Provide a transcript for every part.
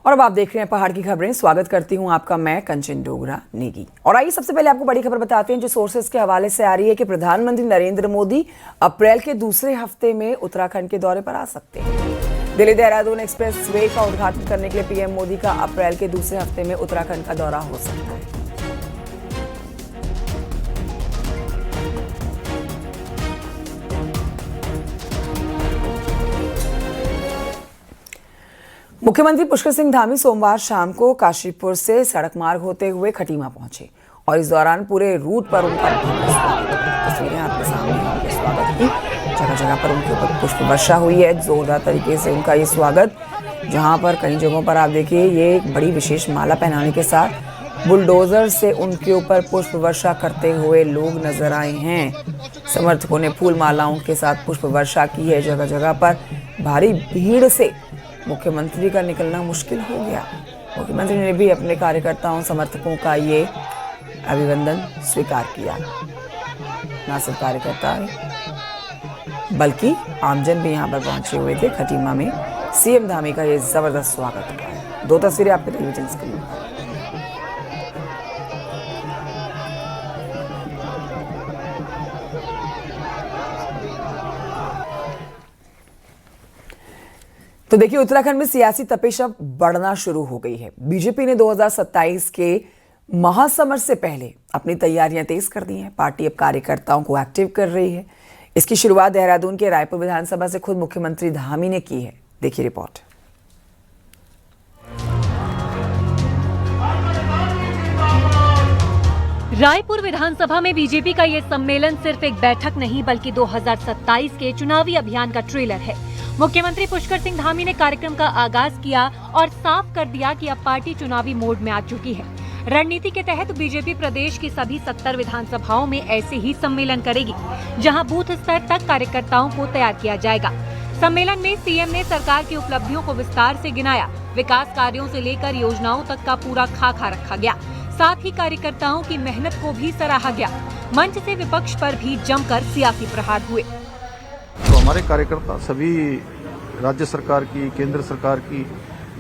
और अब आप देख रहे हैं पहाड़ की खबरें। स्वागत करती हूं आपका मैं कंचन डोगरा नेगी। और आइए सबसे पहले आपको बड़ी खबर बताते हैं जो सोर्सेज के हवाले से आ रही है कि प्रधानमंत्री नरेंद्र मोदी अप्रैल के दूसरे हफ्ते में उत्तराखंड के दौरे पर आ सकते हैं। दिल्ली देहरादून एक्सप्रेस वे का उद्घाटन करने के लिए पीएम मोदी का अप्रैल के दूसरे हफ्ते में उत्तराखंड का दौरा हो सकता है। मुख्यमंत्री पुष्कर सिंह धामी सोमवार शाम को काशीपुर से सड़क मार्ग होते हुए खटीमा पहुंचे और इस दौरान पूरे रूट पर उनका तस्वीरें आपके सामने उनके स्वागत की। जगह जगह पर उनके ऊपर पुष्प वर्षा हुई है, जोरदार तरीके से उनका ये स्वागत। जहां पर कई जगहों पर आप देखिए ये एक बड़ी विशेष माला पहनाने के साथ बुलडोजर से उनके ऊपर पुष्प वर्षा करते हुए लोग नजर आए हैं। समर्थकों ने फूल मालाओं के साथ पुष्प वर्षा की है। जगह जगह पर भारी भीड़ से मुख्यमंत्री का निकलना मुश्किल हो गया। मुख्यमंत्री ने भी अपने कार्यकर्ताओं समर्थकों का ये अभिनंदन स्वीकार किया। न सिर्फ कार्यकर्ता बल्कि आमजन भी यहाँ पर पहुंचे हुए थे। खटीमा में सीएम धामी का ये जबरदस्त स्वागत हुआ है। दो तस्वीरें आपके टेलीविजन स्क्रीन पर। तो देखिए उत्तराखंड में सियासी तपिश अब बढ़ना शुरू हो गई है। बीजेपी ने 2027 के महासमर से पहले अपनी तैयारियां तेज कर दी हैं। पार्टी अब कार्यकर्ताओं को एक्टिव कर रही है। इसकी शुरुआत देहरादून के रायपुर विधानसभा से खुद मुख्यमंत्री धामी ने की है। देखिए रिपोर्ट। रायपुर विधानसभा में बीजेपी का ये सम्मेलन सिर्फ एक बैठक नहीं बल्कि 2027 के चुनावी अभियान का ट्रेलर है। मुख्यमंत्री पुष्कर सिंह धामी ने कार्यक्रम का आगाज किया और साफ कर दिया कि अब पार्टी चुनावी मोड में आ चुकी है। रणनीति के तहत बीजेपी प्रदेश की सभी 70 विधानसभाओं में ऐसे ही सम्मेलन करेगी, जहां बूथ स्तर तक कार्यकर्ताओं को तैयार किया जाएगा। सम्मेलन में सीएम ने सरकार की उपलब्धियों को विस्तार से गिनाया। विकास कार्यों से लेकर योजनाओं तक का पूरा खाका रखा गया। साथ ही कार्यकर्ताओं की मेहनत को भी सराहा गया। मंच से विपक्ष पर भी जमकर सियासी प्रहार हुए। तो हमारे कार्यकर्ता सभी राज्य सरकार की, केंद्र सरकार की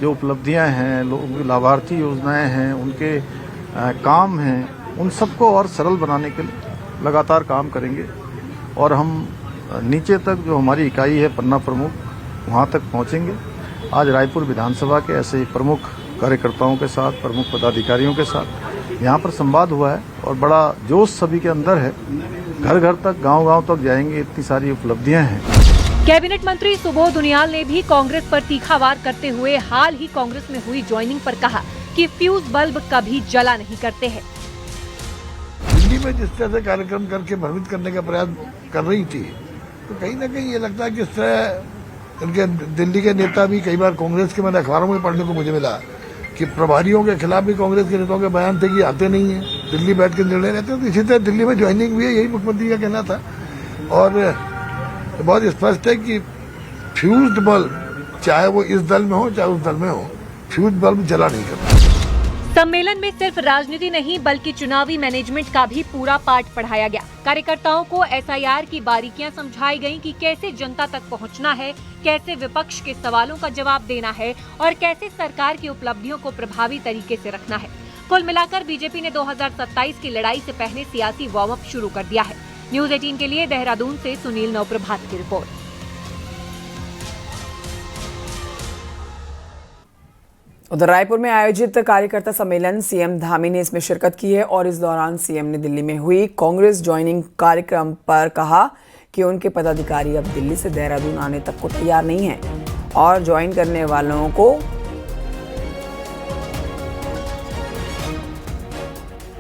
जो उपलब्धियां हैं, लाभार्थी योजनाएं हैं, उनके काम हैं, उन सबको और सरल बनाने के लिए लगातार काम करेंगे। और हम नीचे तक जो हमारी इकाई है पन्ना प्रमुख, वहां तक पहुंचेंगे। आज रायपुर विधानसभा के ऐसे ही प्रमुख कार्यकर्ताओं के साथ, प्रमुख पदाधिकारियों के साथ यहाँ पर संवाद हुआ है और बड़ा जोश सभी के अंदर है। घर घर तक, गांव-गांव तक जाएंगे, इतनी सारी उपलब्धियां हैं। कैबिनेट मंत्री सुबोध उनियाल ने भी कांग्रेस पर तीखा वार करते हुए हाल ही कांग्रेस में हुई ज्वाइनिंग पर कहा कि फ्यूज बल्ब कभी जला नहीं करते हैं। दिल्ली में जिस तरह से कार्यक्रम करके भ्रमित करने का प्रयास कर रही थी, तो कहीं न कहीं ये लगता है कि इस तरह उनके दिल्ली के नेता भी कई बार कांग्रेस के, मैंने अखबारों में पढ़ने को मुझे मिला कि प्रभारियों के खिलाफ भी कांग्रेस के नेताओं के बयान थे कि आते नहीं है, दिल्ली बैठ के निर्णय लेते हैं। तो इसी तरह दिल्ली में ज्वाइनिंग हुई है, यही मुख्यमंत्री का कहना था। और बहुत स्पष्ट है कि फ्यूज्ड बल्ब, चाहे वो इस दल में हो चाहे उस दल में हो, फ्यूज्ड बल्ब जला नहीं करता। सम्मेलन में सिर्फ राजनीति नहीं बल्कि चुनावी मैनेजमेंट का भी पूरा पाठ पढ़ाया गया। कार्यकर्ताओं को एसआईआर की बारीकियां समझाई गईं कि कैसे जनता तक पहुंचना है, कैसे विपक्ष के सवालों का जवाब देना है और कैसे सरकार की उपलब्धियों को प्रभावी तरीके से रखना है। कुल मिलाकर बीजेपी ने 2027 की लड़ाई से पहले सियासी वार्म अप शुरू कर दिया है। न्यूज 18 के लिए देहरादून से सुनील नवप्रभात की रिपोर्ट। उधर रायपुर में आयोजित कार्यकर्ता सम्मेलन सीएम धामी ने इसमें शिरकत की है और इस दौरान सीएम ने दिल्ली में हुई कांग्रेस ज्वाइनिंग कार्यक्रम पर कहा कि उनके पदाधिकारी अब दिल्ली से देहरादून आने तक को तैयार नहीं हैं और ज्वाइन करने वालों को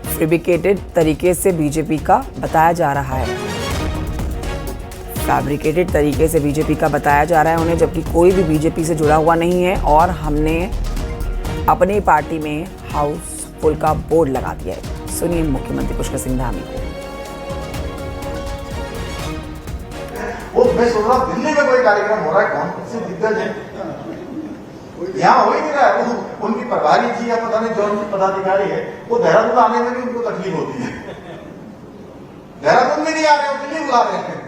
फैब्रिकेटेड तरीके से बीजेपी का बताया जा रहा है। फैब्रिकेटेड तरीके से बीजेपी का बताया जा रहा है उन्हें, जबकि कोई भी बीजेपी से जुड़ा हुआ नहीं है और हमने अपनी पार्टी में हाउसफुल का बोर्ड लगा दिया है। सुनिए मुख्यमंत्री पुष्कर सिंह धामी को। वो मैं सोच रहा दिल्ली में कोई कार्यक्रम हो रहा है, कौन से दिग्गज है, यहाँ हो ही नहीं रहा है। उनकी प्रभारी थी या पता नहीं जो उनकी पदाधिकारी है, वो देहरादून आने में भी उनको तकलीफ होती है। देहरादून में नहीं आ रहे, वो दिल्ली बुला रहे हैं।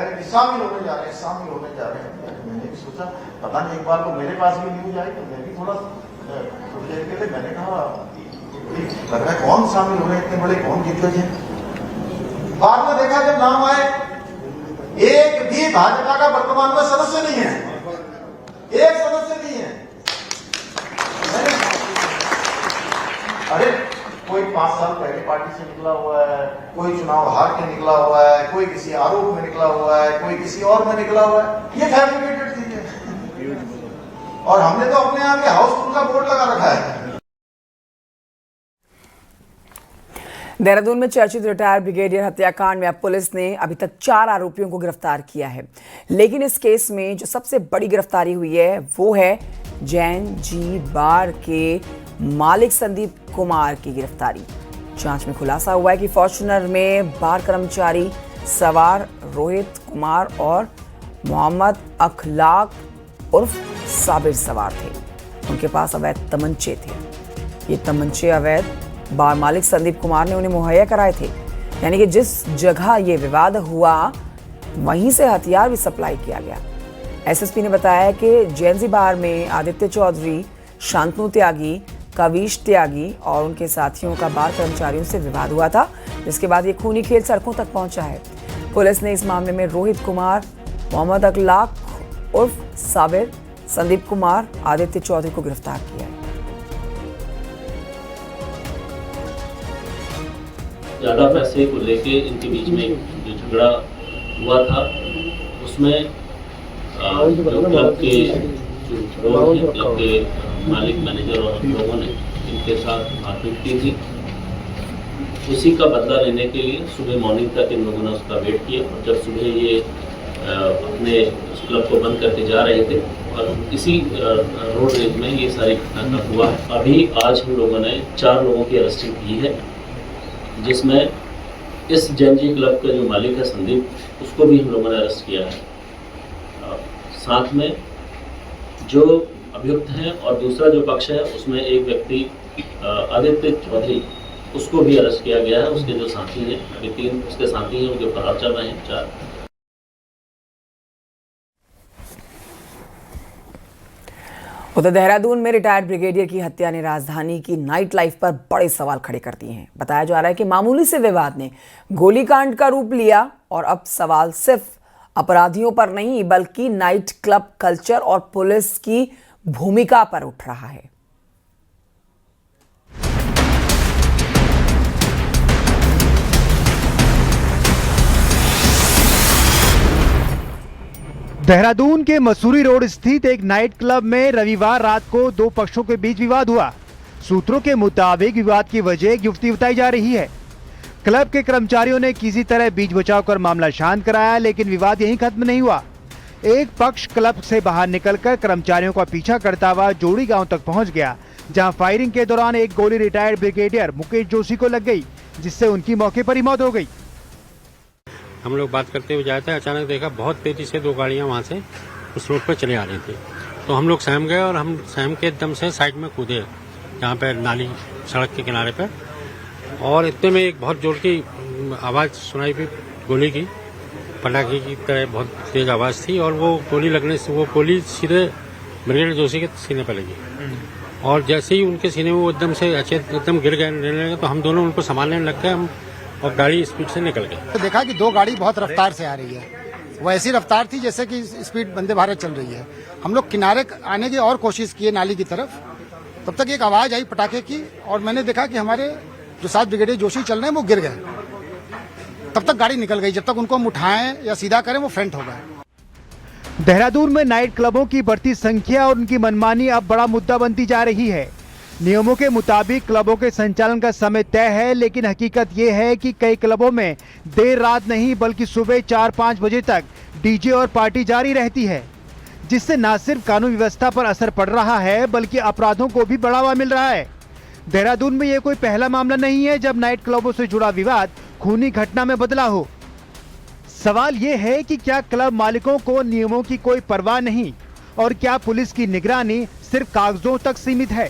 मैंने शामिल होने जा रहे हैं। मैंने भी सोचा पता नहीं एक बार को मेरे पास भी न्यूज आई तो मैं भी थोड़ा थोड़ी देर के लिए मैंने कहा लग रहा है कौन शामिल हो रहे हैं, इतने बड़े कौन दिग्गज हैं। बाद में देखा जब नाम आए, एक भी भाजपा का वर्तमान में सदस्य नहीं है, एक सदस्य नहीं है। अरे कोई 5 साल पहले पार्टी से निकला हुआ है, कोई चुनाव हार के निकला हुआ है, कोई किसी आरोप में निकला हुआ है, कोई किसी और में निकला हुआ है, ये फैब्रिकेटेड चीजें हैं। और हमने तो अपने यहाँ के हाउसफुल का बोर्ड लगा रखा है। देहरादून में चर्चित रिटायर्ड ब्रिगेडियर हत्याकांड में अब पुलिस ने अभी तक 4 आरोपियों को गिरफ्तार किया है, लेकिन इस केस में जो सबसे बड़ी गिरफ्तारी हुई है वो है जैन जी बार के मालिक संदीप कुमार की गिरफ्तारी। जांच में खुलासा हुआ है कि फॉर्च्यूनर में बार कर्मचारी सवार रोहित कुमार और मोहम्मद अखलाक उर्फ साबिर सवार थे। उनके पास अवैध तमंचे थे। ये तमंचे अवैध बार मालिक संदीप कुमार ने उन्हें मुहैया कराए थे, यानी कि जिस जगह ये विवाद हुआ वहीं से हथियार भी सप्लाई किया गया। एसएसपी ने बताया कि जैन बार में आदित्य चौधरी, शांतनु त्यागी, कविश त्यागी और उनके साथियों का बार कर्मचारियों से विवाद हुआ था, जिसके बाद ये खूनी खेल सड़कों तक पहुंचा है। पुलिस ने इस मामले में रोहित कुमार, मोहम्मद अखलाक उर्फ साबिर, संदीप कुमार, आदित्य चौधरी को गिरफ्तार किया है। ज़्यादा पैसे को लेके इनके बीच में जो झगड़ा हुआ था उसमें जो क्लब के जो लोग हैं, क्लब के मालिक, मैनेजर और लोगों ने इनके साथ मारपीट की थी। उसी का बदला लेने के लिए सुबह मॉर्निंग तक इन लोगों ने उसका वेट किया और जब सुबह ये अपने उस क्लब को बंद करके जा रहे थे और इसी रोड रेज में ये सारी घटना हुआ है। अभी आज हम लोगों ने 4 लोगों की अरेस्टिंग की है, जिसमें इस जैन जी क्लब का जो मालिक है संदीप, उसको भी हम लोगों ने अरेस्ट किया है। साथ में जो अभियुक्त हैं और दूसरा जो पक्ष है उसमें एक व्यक्ति आदित्य चौधरी, उसको भी अरेस्ट किया गया है। उसके जो साथी हैं, अभी 3 उसके साथी हैं, उनके फरार चल रहे हैं 4। उधर देहरादून में रिटायर्ड ब्रिगेडियर की हत्या ने राजधानी की नाइट लाइफ पर बड़े सवाल खड़े कर दिए हैं। बताया जा रहा है कि मामूली से विवाद ने गोलीकांड का रूप लिया और अब सवाल सिर्फ अपराधियों पर नहीं बल्कि नाइट क्लब कल्चर और पुलिस की भूमिका पर उठ रहा है। देहरादून के मसूरी रोड स्थित एक नाइट क्लब में रविवार रात को 2 पक्षों के बीच विवाद हुआ। सूत्रों के मुताबिक विवाद की वजह एक युवती बताई जा रही है। क्लब के कर्मचारियों ने किसी तरह बीच बचाव कर मामला शांत कराया, लेकिन विवाद यहीं खत्म नहीं हुआ। एक पक्ष क्लब से बाहर निकलकर कर्मचारियों का पीछा करता हुआ जोड़ी गांव तक पहुंच गया, जहां फायरिंग के दौरान एक गोली रिटायर्ड ब्रिगेडियर मुकेश जोशी को लग गई, जिससे उनकी मौके पर ही मौत हो गई। हम लोग बात करते हुए जाए थे, अचानक देखा बहुत तेजी से 2 गाड़ियां वहां से उस रोड पर चले आ रही थी। तो हम लोग सहम गए और हम सहम के एकदम से साइड में कूदे, जहाँ पे नाली सड़क के किनारे पे, और इतने में एक बहुत जोर की आवाज़ सुनाई भी, गोली की, पटाखे की तरह बहुत तेज आवाज़ थी। और वो गोली लगने से वो गोली सीधे ब्रिगेडियर जोशी के सीने पर लगी और जैसे ही उनके सीने में वो एकदम से एकदम गिर गए, तो हम दोनों उनको संभालने लग गए और गाड़ी स्पीड से निकल गई। तो देखा कि 2 गाड़ी बहुत रफ्तार से आ रही है, वो ऐसी रफ्तार थी जैसे कि स्पीड वंदे भारत चल रही है। हम लोग किनारे आने की और कोशिश किए नाली की तरफ, तब तक एक आवाज आई पटाखे की और मैंने देखा कि हमारे जो 7 ब्रिगेडियर जोशी चल रहे हैं वो गिर गए। तब तक गाड़ी निकल गई, जब तक उनको हम उठाएं या सीधा करें वो फ्रंट हो गए। देहरादून में नाइट क्लबों की बढ़ती संख्या और उनकी मनमानी अब बड़ा मुद्दा बनती जा रही है। नियमों के मुताबिक क्लबों के संचालन का समय तय है, लेकिन हकीकत ये है कि कई क्लबों में देर रात नहीं बल्कि सुबह 4-5 बजे तक डीजे और पार्टी जारी रहती है, जिससे न सिर्फ कानून व्यवस्था पर असर पड़ रहा है बल्कि अपराधों को भी बढ़ावा मिल रहा है। देहरादून में ये कोई पहला मामला नहीं है जब नाइट क्लबों से जुड़ा विवाद खूनी घटना में बदला हो। सवाल ये है कि क्या क्लब मालिकों को नियमों की कोई परवाह नहीं और क्या पुलिस की निगरानी सिर्फ कागजों तक सीमित है।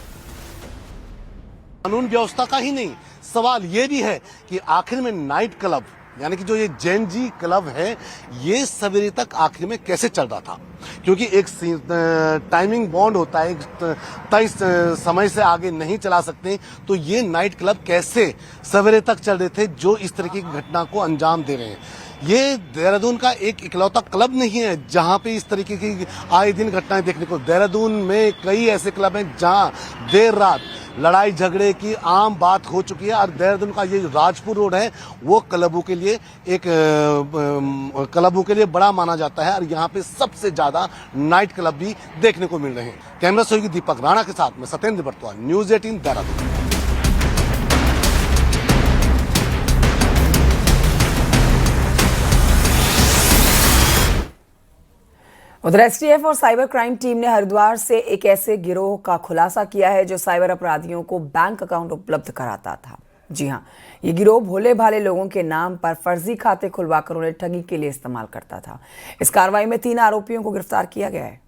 कानून व्यवस्था का ही नहीं, सवाल ये भी है कि आखिर में नाइट क्लब यानी कि जो ये जैन जी क्लब है ये सवेरे तक आखिर में कैसे चल रहा था, क्योंकि एक टाइमिंग बॉन्ड होता है, एक तय समय से आगे नहीं चला सकते, तो ये नाइट क्लब कैसे सवेरे तक चल रहे थे जो इस तरीके की घटना को अंजाम दे रहे हैं। ये देहरादून का एक इकलौता क्लब नहीं है जहां पे इस तरीके की आए दिन घटनाएं देखने को। देहरादून में कई ऐसे क्लब हैं जहां देर रात लड़ाई झगड़े की आम बात हो चुकी है, और देहरादून का ये जो राजपुर रोड है वो क्लबों के लिए बड़ा माना जाता है, और यहाँ पे सबसे ज्यादा नाइट क्लब भी देखने को मिल रहे हैं। कैमरा सहयोगी दीपक राणा के साथ में सत्येंद्र बर्तवाल, न्यूज 18 देहरादून। उधर एसटीएफ और साइबर क्राइम टीम ने हरिद्वार से एक ऐसे गिरोह का खुलासा किया है जो साइबर अपराधियों को बैंक अकाउंट उपलब्ध कराता था। जी हां, ये गिरोह भोले भाले लोगों के नाम पर फर्जी खाते खुलवाकर उन्हें ठगी के लिए इस्तेमाल करता था। इस कार्रवाई में 3 आरोपियों को गिरफ्तार किया गया है।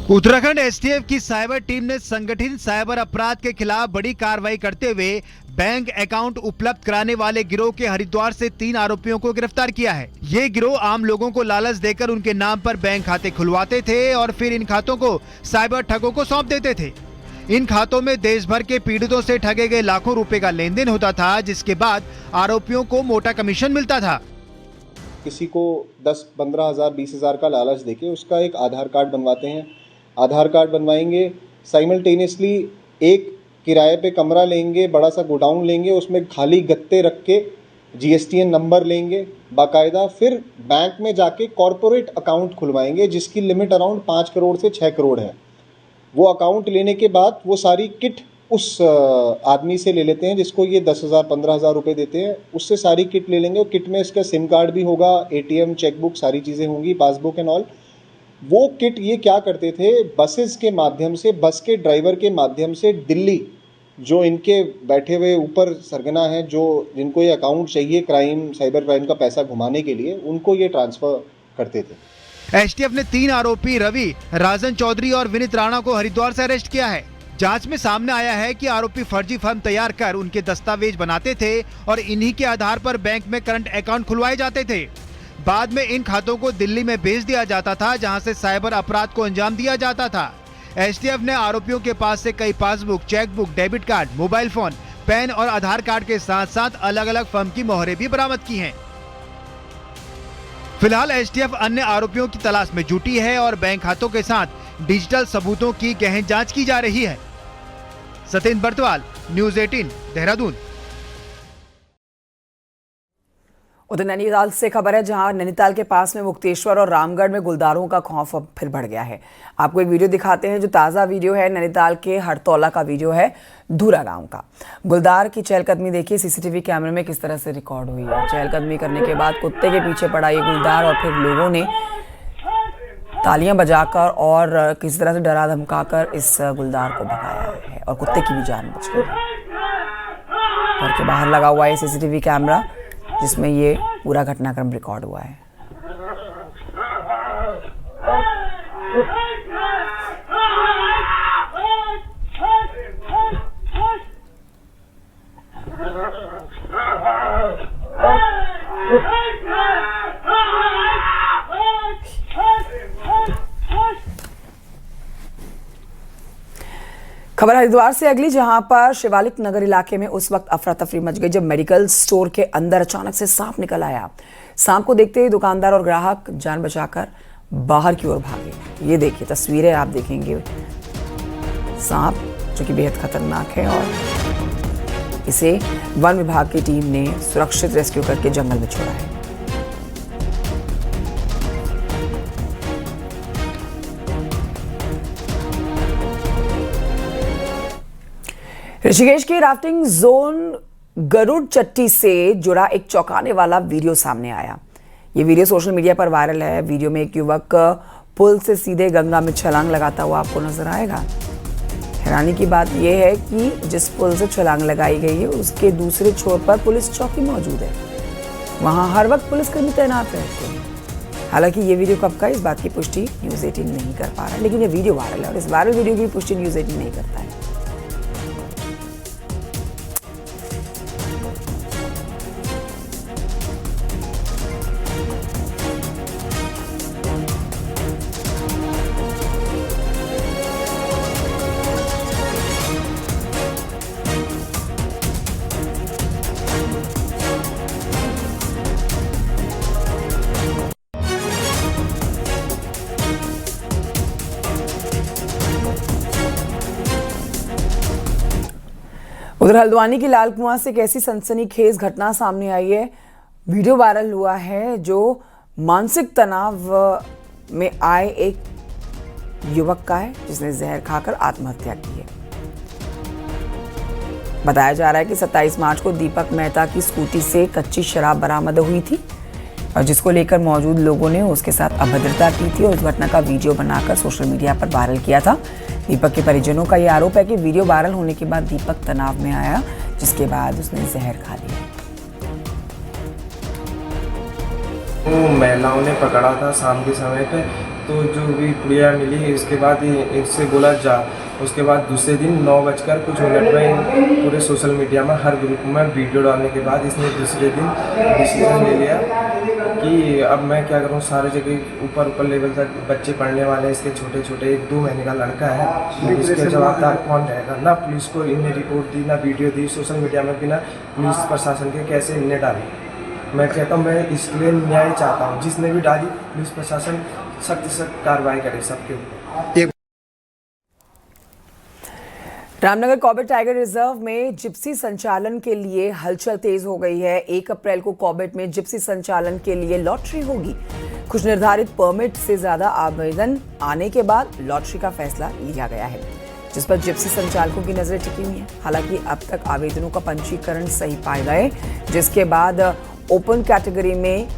उत्तराखंड एसटीएफ की साइबर टीम ने संगठित साइबर अपराध के खिलाफ बड़ी कार्रवाई करते हुए बैंक अकाउंट उपलब्ध कराने वाले गिरोह के हरिद्वार से 3 आरोपियों को गिरफ्तार किया है। ये गिरोह आम लोगों को लालच देकर उनके नाम पर बैंक खाते खुलवाते थे और फिर इन खातों को साइबर ठगों को सौंप देते थे। इन खातों में देश भर के पीड़ितों से ठगे गए लाखों रुपए का लेन देन होता था, जिसके बाद आरोपियों को मोटा कमीशन मिलता था। किसी को 10-15 हज़ार 20 हज़ार का लालच देके उसका एक आधार कार्ड बनवाते हैं। आधार कार्ड बनवाएंगे, साइमल्टेनियसली एक किराए पे कमरा लेंगे, बड़ा सा गोडाउन लेंगे, उसमें खाली गत्ते रख के जीएसटीएन नंबर लेंगे बाकायदा, फिर बैंक में जाके कॉरपोरेट अकाउंट खुलवाएंगे जिसकी लिमिट अराउंड 5 करोड़ से 6 करोड़ है। वो अकाउंट लेने के बाद वो सारी किट उस आदमी से ले लेते हैं जिसको ये 10,000 15,000 रुपये देते हैं, उससे सारी किट ले लेंगे। किट में इसका सिम कार्ड भी होगा, एटीएम, चेकबुक, सारी चीज़ें होंगी, पासबुक एंड ऑल। वो किट ये क्या करते थे, बसेस के माध्यम से, बस के ड्राइवर के माध्यम से दिल्ली जो इनके बैठे हुए ऊपर सरगना हैं, जो जिनको ये अकाउंट चाहिए क्राइम, साइबर क्राइम का पैसा घुमाने के लिए, उनको ये ट्रांसफर करते थे। एसटीएफ ने 3 आरोपी रवि, राजन चौधरी और विनीत राणा को हरिद्वार से अरेस्ट किया है। जांच में सामने आया है कि आरोपी फर्जी फर्म तैयार कर उनके दस्तावेज बनाते थे और इन्हीं के आधार पर बैंक में करंट अकाउंट खुलवाए जाते थे। बाद में इन खातों को दिल्ली में भेज दिया जाता था, जहां से साइबर अपराध को अंजाम दिया जाता था। एसटीएफ ने आरोपियों के पास से कई passbook, chequebook, debit card, mobile phone, pen और आधार कार्ड के साथ साथ अलग अलग फर्म की मोहरें भी बरामद की हैं। फिलहाल एसटीएफ अन्य आरोपियों की तलाश में जुटी है और बैंक खातों के साथ डिजिटल सबूतों की गहन जांच की जा रही है। सत्येंद्र बर्तवाल, न्यूज 18 देहरादून। उधर नैनीताल से खबर है, जहां नैनीताल के पास में मुक्तेश्वर और रामगढ़ में गुलदारों का खौफ अब फिर बढ़ गया है। आपको एक वीडियो दिखाते हैं जो ताज़ा वीडियो है, नैनीताल के हरतौला का वीडियो है, धूरा गांव का। गुलदार की चहलकदमी देखिए सीसीटीवी कैमरे में किस तरह से रिकॉर्ड हुई है। चहलकदमी करने के बाद कुत्ते के पीछे पड़ा ये गुलदार और फिर लोगों ने तालियां बजाकर और किसी तरह से डरा धमकाकर इस गुलदार को भगाया है और कुत्ते की भी जान बच गई। घर के बाहर लगा हुआ है सीसीटीवी कैमरा जिसमें ये पूरा घटनाक्रम रिकॉर्ड हुआ है। खबर हरिद्वार से अगली, जहां पर शिवालिक नगर इलाके में उस वक्त अफरा तफरी मच गई जब मेडिकल स्टोर के अंदर अचानक से सांप निकल आया। सांप को देखते ही दुकानदार और ग्राहक जान बचाकर बाहर की ओर भागे। ये देखिए तस्वीरें आप देखेंगे, सांप जो कि बेहद खतरनाक है और इसे वन विभाग की टीम ने सुरक्षित रेस्क्यू करके जंगल में छोड़ा है। ऋषिकेश के राफ्टिंग जोन गरुड़ चट्टी से जुड़ा एक चौंकाने वाला वीडियो सामने आया। ये वीडियो सोशल मीडिया पर वायरल है। वीडियो में एक युवक पुल से सीधे गंगा में छलांग लगाता हुआ आपको नजर आएगा। हैरानी की बात यह है कि जिस पुल से छलांग लगाई गई है उसके दूसरे छोर पर पुलिस चौकी मौजूद है। वहां हर वक्त पुलिसकर्मी तैनात रहते हैं। हालांकि ये वीडियो कब का, इस बात की पुष्टि न्यूज़ 18 नहीं कर पा रहा, लेकिन ये वीडियो वायरल है और इस वायरल वीडियो की पुष्टि न्यूज़ 18 नहीं करता है। उधर हल्द्वानी की लाल कुआं से एक ऐसी सनसनीखेज घटना सामने आई है, वीडियो वायरल हुआ है जो मानसिक तनाव में आए एक युवक का है जिसने जहर खाकर आत्महत्या की है। बताया जा रहा है कि 27 मार्च को दीपक मेहता की स्कूटी से कच्ची शराब बरामद हुई थी और जिसको लेकर मौजूद लोगों ने उसके साथ अभद्रता की थी और उस घटना का वीडियो बनाकर सोशल मीडिया पर वायरल किया था। दीपक के परिजनों का यह आरोप है कि वीडियो वायरल होने के बाद दीपक तनाव में आया, जिसके बाद उसने जहर खा लिया। वो महिलाओं ने पकड़ा था शाम के समय पे, तो जो भी पुड़िया मिली उसके बाद इससे बोला जा, उसके बाद दूसरे दिन 9:00 में पूरे सोशल मीडिया में हर ग्रुप में वीडियो डालने के बाद इसने दूसरे दिन डिसीजन ले लिया कि अब मैं क्या करूं, सारे जगह ऊपर लेवल तक बच्चे पढ़ने वाले हैं, इसके छोटे छोटे 1-2 महीने का लड़का है, इसके जवाबदार कौन रहेगा। ना पुलिस को इनने रिपोर्ट दी, ना वीडियो दी, सोशल मीडिया में बिना पुलिस प्रशासन के कैसे इनने डाली। मैं कहता हूँ मैं इसके लिए न्याय चाहता हूँ, जिसने भी डाली पुलिस प्रशासन सख्त से सख्त कार्रवाई करे सबके ऊपर। रामनगर कॉर्बेट टाइगर रिजर्व में जिप्सी संचालन के लिए हलचल तेज हो गई है। 1 अप्रैल को कॉर्बेट में जिप्सी संचालन के लिए लॉटरी होगी। कुछ निर्धारित परमिट से ज्यादा आवेदन आने के बाद लॉटरी का फैसला लिया गया है, जिस पर जिप्सी संचालकों की नजरें टिकी हुई हैं। हालांकि अब तक आवेदनों का पंजीकरण सही पाए गए, जिसके बाद ओपन कैटेगरी में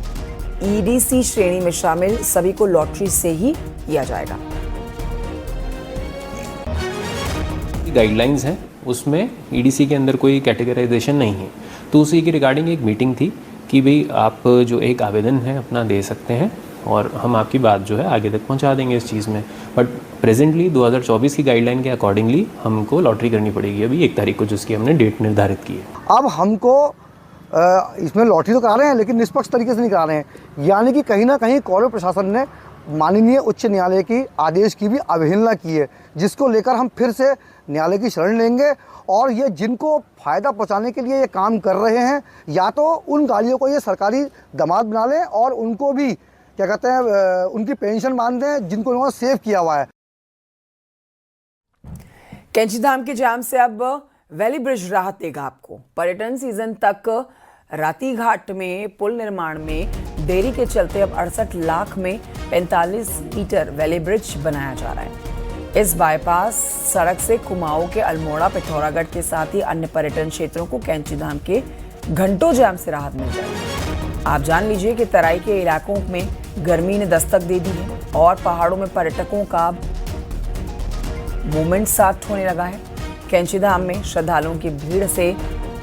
ईडीसी श्रेणी में शामिल सभी को लॉटरी से ही किया जाएगा। गाइडलाइंस हैं, उसमें ईडीसी के अंदर कोई कैटेगराइजेशन नहीं है, तो उसी की रिगार्डिंग एक मीटिंग थी कि भाई आप जो एक आवेदन है अपना दे सकते हैं और हम आपकी बात जो है आगे तक पहुंचा देंगे इस चीज़ में। बट प्रेजेंटली 2024 की गाइडलाइन के अकॉर्डिंगली हमको लॉटरी करनी पड़ेगी अभी 1 तारीख को, जिसकी हमने डेट निर्धारित की है। अब हमको इसमें लॉटरी तो करा रहे हैं लेकिन निष्पक्ष तरीके से नहीं करा रहे हैं, यानी कि कहीं ना कहीं कॉर्पोरेट प्रशासन ने माननीय उच्च न्यायालय की आदेश की भी अवहेलना की है, जिसको लेकर हम फिर से न्यायालय की शरण लेंगे। और ये जिनको फ़ायदा पहुंचाने के लिए ये काम कर रहे हैं, या तो उन गाड़ियों को ये सरकारी दामाद बना लें और उनको भी क्या कहते हैं उनकी पेंशन मान दें जिनको उन्होंने सेव किया हुआ है। कैंचीधाम के जाम से अब वैली ब्रिज राहत देगा आपको। पर्यटन सीजन तक राती घाट में पुल निर्माण में देरी के चलते अब 68 लाख में 45 मीटर वैली ब्रिज बनाया जा रहा है। इस बाईपास सड़क से कुमाऊं के अल्मोड़ा, पिथौरागढ़ के साथ ही अन्य पर्यटन क्षेत्रों को कैंचीधाम के घंटों जाम से राहत मिल जाएगी। आप जान लीजिए कि तराई के इलाकों में गर्मी ने दस्तक दे दी है और पहाड़ों में पर्यटकों का मूवमेंट साथ होने लगा है। कैंचीधाम में श्रद्धालुओं की भीड़ से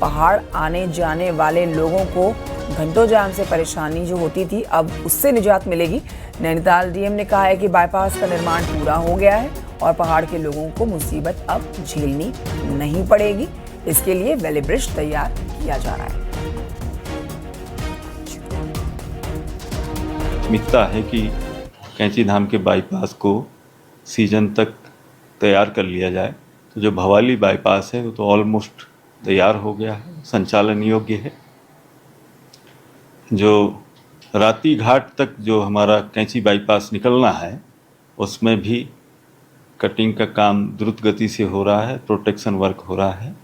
पहाड़ आने जाने वाले लोगों को घंटों जाम से परेशानी जो होती थी, अब उससे निजात मिलेगी। नैनीताल डीएम ने कहा है कि बाईपास का निर्माण पूरा हो गया है और पहाड़ के लोगों को मुसीबत अब झेलनी नहीं पड़ेगी। इसके लिए वैली ब्रिज तैयार किया जा रहा है। प्राथमिकता है कि कैंचीधाम के बाईपास को सीजन तक तैयार कर लिया जाए। तो जो भवाली बाईपास है वो तो ऑलमोस्ट तैयार हो गया है, संचालन योग्य है। जो राती घाट तक जो हमारा कैंची बाईपास निकलना है उसमें भी कटिंग का काम द्रुत गति से हो रहा है, प्रोटेक्शन वर्क हो रहा है।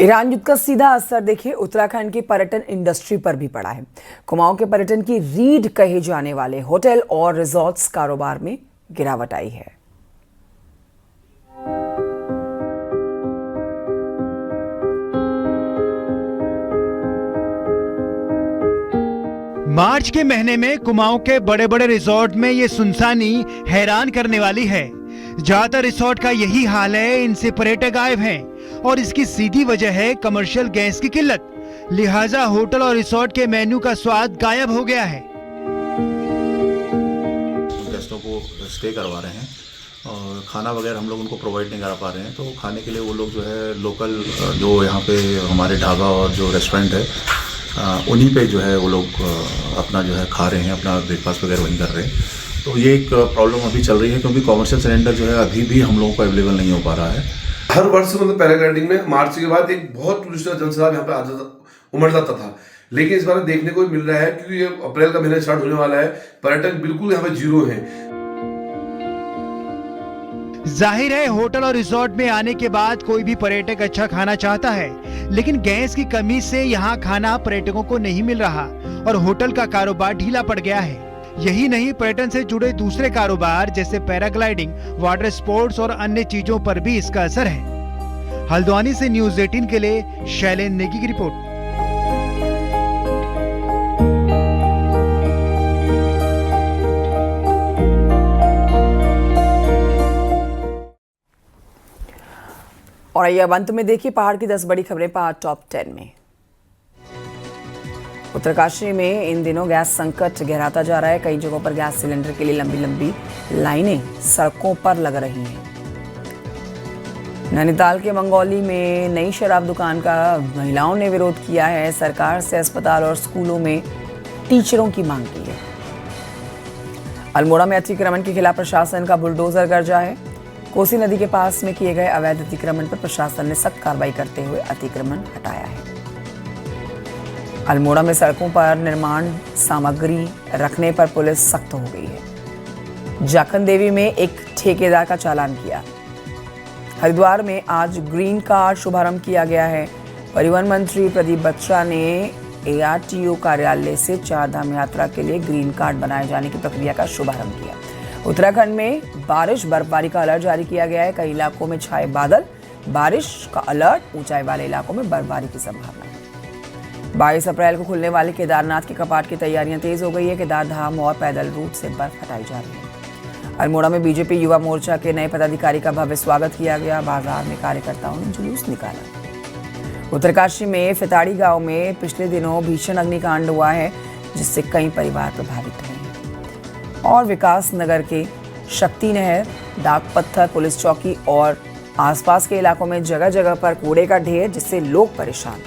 ईरान युद्ध का सीधा असर देखिए उत्तराखंड की पर्यटन इंडस्ट्री पर भी पड़ा है। कुमाऊं के पर्यटन की रीढ़ कहे जाने वाले होटल और रिजॉर्ट्स कारोबार में गिरावट आई है। मार्च के महीने में कुमाऊं के बड़े बड़े रिजॉर्ट में ये सुनसानी हैरान करने वाली है। ज्यादातर रिसोर्ट का यही हाल है, इनसे पर्यटक गायब हैं और इसकी सीधी वजह है कमर्शियल गैस की किल्लत। लिहाजा होटल और रिसोर्ट के मेन्यू का स्वाद गायब हो गया है। गेस्टों को स्टे करवा रहे हैं और खाना वगैरह हम लोग उनको प्रोवाइड नहीं करा पा रहे हैं, तो खाने के लिए वो लोग जो है लोकल जो यहाँ पे हमारे ढाबा और जो रेस्टोरेंट है उन्हीं पे जो है वो लोग अपना जो है खा रहे हैं, अपना ब्रेकफास्ट वगैरह वहीं कर रहे हैं। तो ये एक प्रॉब्लम अभी चल रही है क्योंकि कॉमर्शियल सिलेंडर जो है अभी भी हम लोगों को अवेलेबल नहीं हो पा रहा है। हर वर्ष मतलब पैराग्लाइडिंग में मार्च के बाद एक बहुत टूरिस्ट जनसैलाब यहाँ पे आ जाता, उमड़ जाता था, लेकिन इस बार देखने को मिल रहा है क्योंकि ये अप्रैल का महीना स्टार्ट होने वाला है, पर्यटक बिल्कुल यहाँ पे जीरो है। जाहिर है होटल और रिसोर्ट में आने के बाद कोई भी पर्यटक अच्छा खाना चाहता है, लेकिन गैस की कमी से यहाँ खाना पर्यटकों को नहीं मिल रहा और होटल का कारोबार ढीला पड़ गया है। यही नहीं, पर्यटन से जुड़े दूसरे कारोबार जैसे पैराग्लाइडिंग, वाटर स्पोर्ट्स और अन्य चीजों पर भी इसका असर है। हल्द्वानी से न्यूज़ 18 के लिए शैलेंद्र नेगी की रिपोर्ट। और आइए अब अंत में देखिए पहाड़ की 10 बड़ी खबरें पहाड़ टॉप 10 में। उत्तरकाशी में इन दिनों गैस संकट गहराता जा रहा है। कई जगहों पर गैस सिलेंडर के लिए लंबी लंबी लाइनें सड़कों पर लग रही हैं। नैनीताल के मंगौली में नई शराब दुकान का महिलाओं ने विरोध किया है। सरकार से अस्पताल और स्कूलों में टीचरों की मांग की है। अल्मोड़ा में अतिक्रमण के खिलाफ प्रशासन का बुलडोजर गरजा है। कोसी नदी के पास में किए गए अवैध अतिक्रमण पर प्रशासन ने सख्त कार्रवाई करते हुए अतिक्रमण हटाया है। अल्मोड़ा में सड़कों पर निर्माण सामग्री रखने पर पुलिस सख्त हो गई है। जाखन देवी में एक ठेकेदार का चालान किया। हरिद्वार में आज ग्रीन कार्ड शुभारंभ किया गया है। परिवहन मंत्री प्रदीप बत्रा ने ARTO कार्यालय से चारधाम यात्रा के लिए ग्रीन कार्ड बनाए जाने की प्रक्रिया का शुभारंभ किया। उत्तराखंड में बारिश बर्फबारी का अलर्ट जारी किया गया है। कई इलाकों में छाए बादल, बारिश का अलर्ट, ऊंचाई वाले इलाकों में बर्फबारी की संभावना है। 22 अप्रैल को खुलने वाले केदारनाथ के कपाट की तैयारियां तेज हो गई है। केदार धाम और पैदल रूट से बर्फ हटाई जा रही है। अल्मोड़ा में बीजेपी युवा मोर्चा के नए पदाधिकारी का भव्य स्वागत किया गया। बाजार में कार्यकर्ताओं ने जुलूस निकाला। उत्तरकाशी में फिताड़ी गांव में पिछले दिनों भीषण अग्निकांड हुआ है, जिससे कई परिवार प्रभावित हुए हैं। और विकास नगर के शक्ति नहर, डाक पत्थर पुलिस चौकी और आसपास के इलाकों में जगह जगह पर कूड़े का ढेर, जिससे लोग परेशान।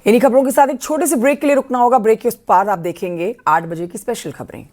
इन्हीं खबरों के साथ एक छोटे से ब्रेक के लिए रुकना होगा। ब्रेक के उस पार आप देखेंगे 8 बजे की स्पेशल खबरें।